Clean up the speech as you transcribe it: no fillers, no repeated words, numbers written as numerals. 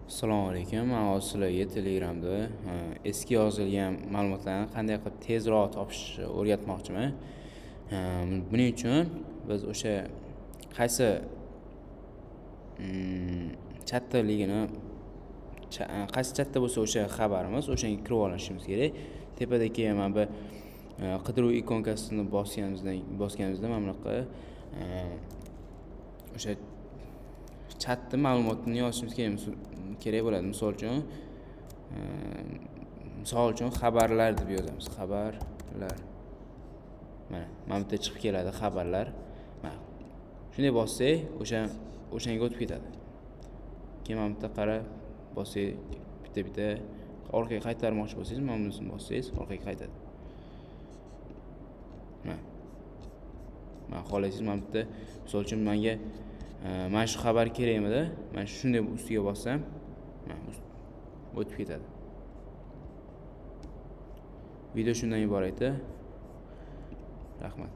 Assalomu alaykum. Men hozir sizlarga Telegramda eski yozilgan ma'lumotlarni qanday qilib tezroq topishni o'rgatmoqchiman. Buning uchun biz o'sha qaysi chatdaligini qaysi chatda bo'lsa o'sha xabarimiz, o'shanga kirib olishimiz kerak. Tepada keyin mana bu qidiruv ikonkasini bosganimizda mana bunaqa o'sha chatda ma'lumotni yozishimiz kerak bo'ladi. Misol uchun xabarlar deb yozamiz. Xabarlar. Mana bu yerda chiqib keladi xabarlar. Mana shunday bossak, o'shanga o'tib ketadi. Keyin mana bu yerda qarab bossak, bitta orqaga qaytarmoqchi bo'lsangiz, mana bunisini bossangiz, orqaga qaytadi. Mana xohlasangiz mana bu yerda misol uchun menga mana shu xabar kerakmidi? Men shunday ustiga bossam, mana o'tib ketadi. Video shundan iborat. Rahmat.